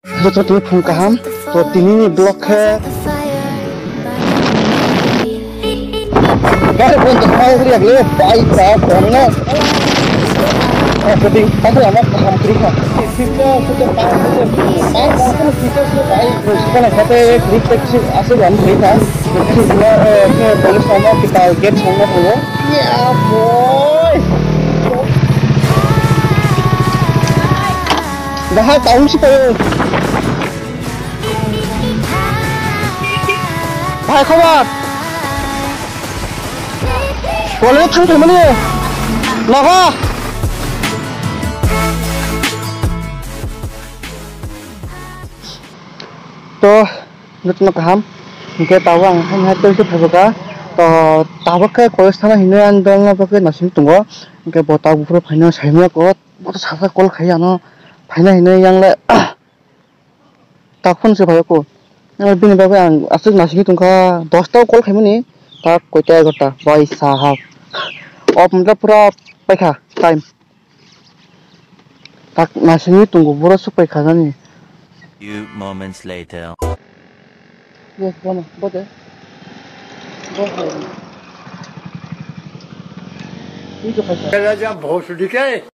तो तुम्हें फोन कहा तो तीन ब्लॉक है गाड़ी फोन तो खाए फिर अगले बाइक का फोन ना jadi aku lama paham kerja kita पाँच फीचर्स में बाइक उसका कहते हैं ग्रिप टेक्सी ऐसे हम kerja कि पुलिस वाला kita gate sama dulu ya boy dah tahu sih tuh hai kawan boleh thang mana ni naga तो नतन कहम के तावां हम हातो से फबका तो तावका कॉलेज थाना हिने आंदोलन बके नसिम तुंगो के बता गुफुर फाइना साइमा को बत साफा कल खाया न फाइना हिने यांगले ताखन से भायको बिनि बाबे आं आसु नासिनि तुंखा 10 ता कल खाइमनि ता कयता 11 भाई साहब अब मतलब पूरा पैखा टाइम ता नासिनि तुंगो बरो सु पैखा जानि Few moments later. Yes, vamos, bote. Bote. Itu kaya. Kaya jam भोसड़ी के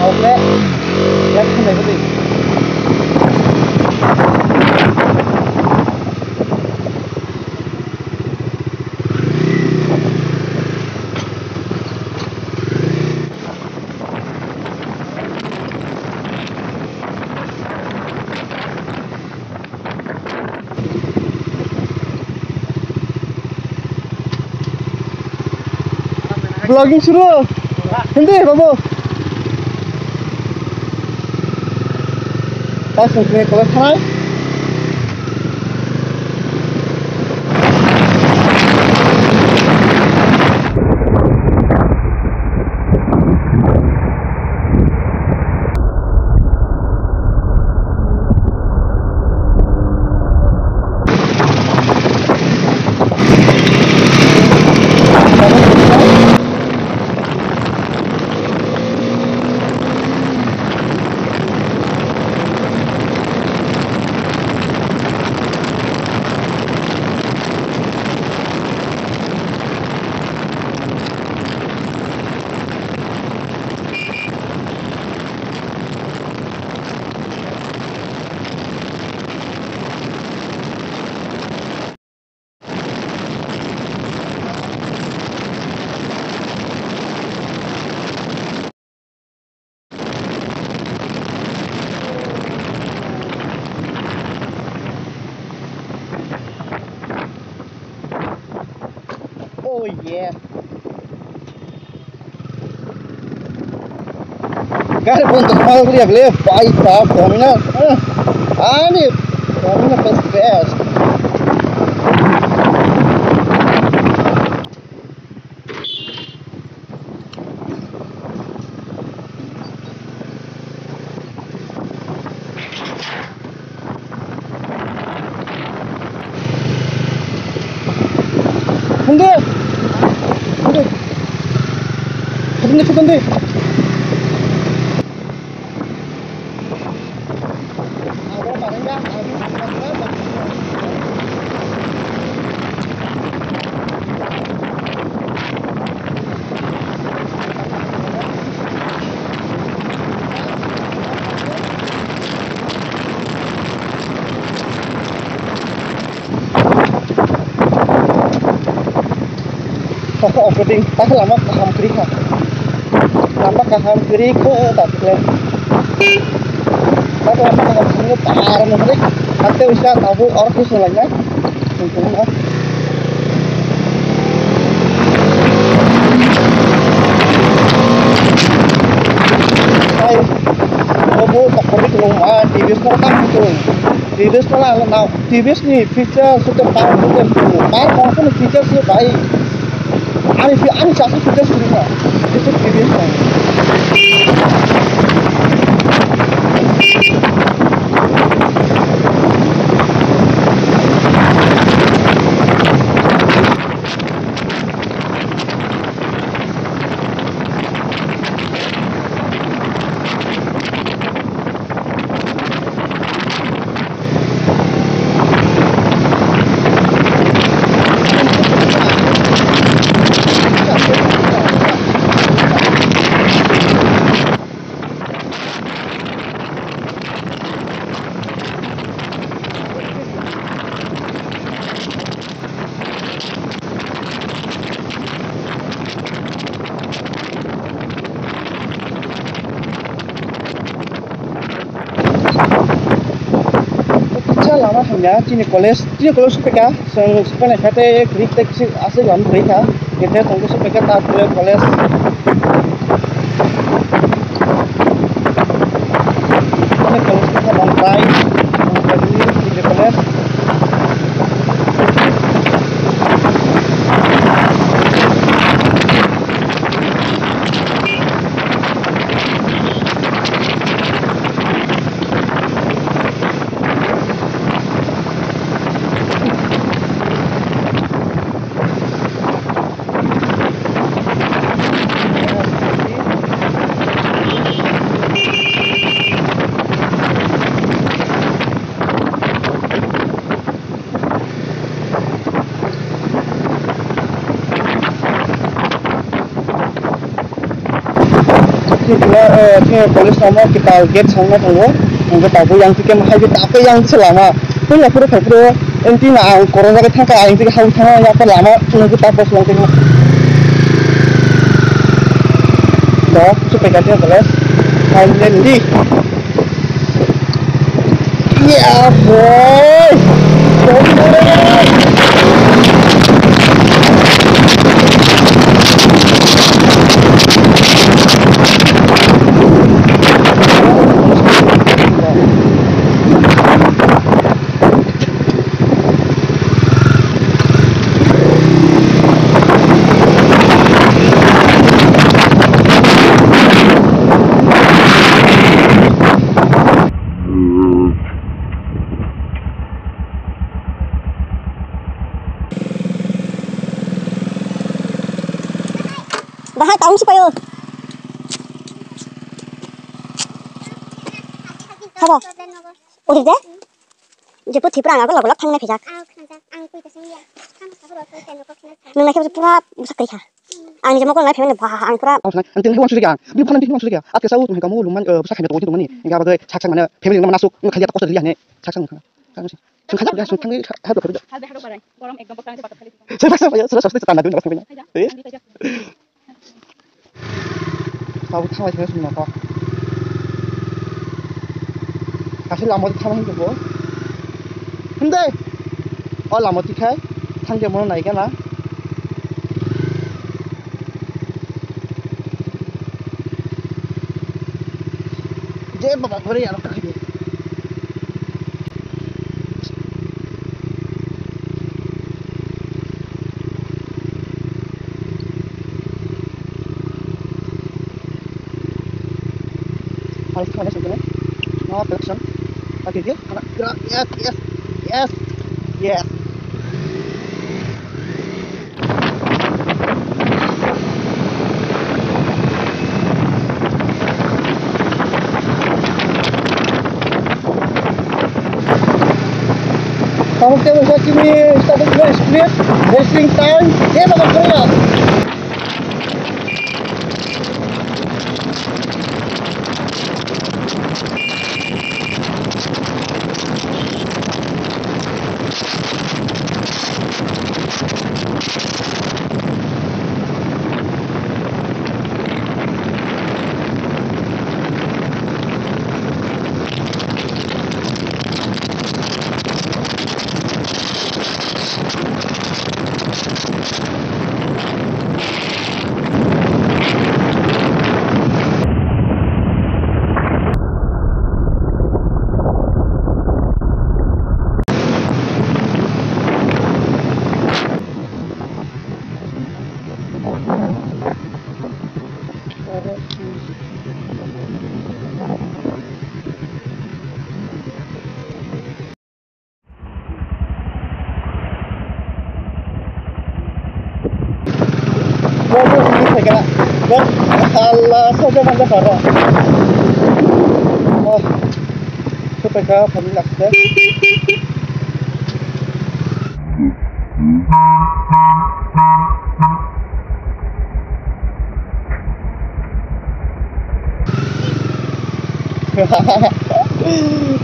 Oke. Ya kena gede. Vlogging suruh. Nanti, Babu. Pas sampai kelas hai. Oh yeah. Cara pun termal dia boleh baik tak formina. Ani formina best. Hendak. Ini tu nanti. Aku operating, tak lama paham kerja. Lama paham kerja tak boleh. Tak lama paham kerja tak nanti. Nanti bisa tahu orang tu selanya. Tunggu. Hai, kamu tak perlu keluar. TVS kan tu. TVS lah, now TVS ni feature sudah tahu sudah. Tahu apa ni feature sih baik. Ani satu feature sudah. Itu TVS kan. punya cini college supaya supaya kata klik tak asal lam mereka kita tunggu supaya tak college ini college kita bangkai cini college college sama kita get sama tunggu tahu yang tiket mahal kita apa yang selama itu ya pura enti na corona ke thangka aing tiket hau thang ya pa lama tunggu tahu yang tiket dah supaya kita college finally yeah boy Bahaya tahu sih payo. Apa? Udah deh. Jeput hiperan aku lagu thang na phejak. Nang na ke pura busak kai kha. Ang jemo ko na phene ba ang pura. Ang tin buang sudah bi phanan tin buang sudah at ke sau tu kamu luman busak kai tu ni enga ba chak chak mana family nama nasuk khaliya ta kos dia ne chak chak kan sih sun khaliya dia sun thang ha do khaliya hal beharo barai borom ekdom bakang je bakat khali saya sudah tanda dulu namanya eh tahu tahu aja semua kok kasih lama di taman itu kok 근데 lama tikai thang dia mana naik kan lah dia bapak beri anak kaki harus ada sebenarnya mau production pakai dia anak gerak yes kamu tengok saat ini starting point split wrestling time dia bakal keluar Allah saja manja parah. Oh, supaya kami lakukan.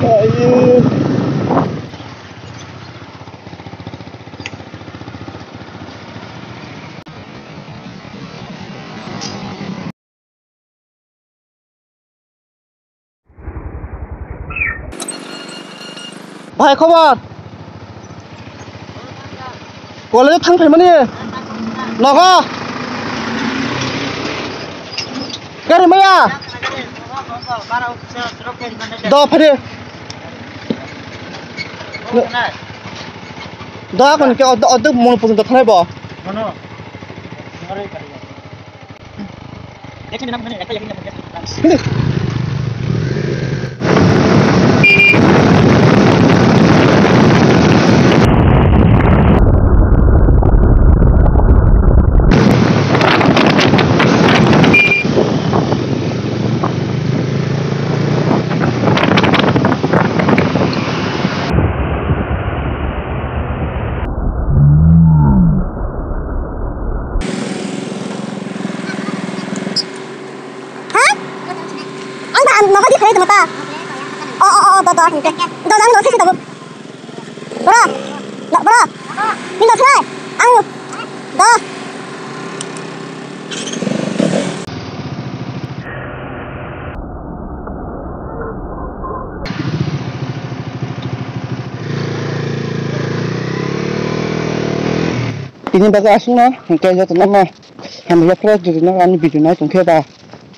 Ayo. ভাই খবর कॉलेज थांग फैमानि नगा गारि माया दा फैदो दा kan ke ada mau pun tak kenai ba Mono. Ngari kali ya. Yakin nama mana? Yakin nama. Nó có đi thế mà ta đó ok đó đang nói thế đâu bro bro mình đâu thế ăn đó ini baga asing na kayak jatuh nama hamba ya pro jadi na ani video na tungke ba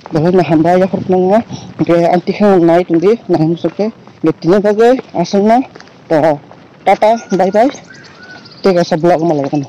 bahwa na hamba ya pro na kayak anti khang nai tungdi na musuke getine baga asing na to tata bye bye tega sa vlog malay kan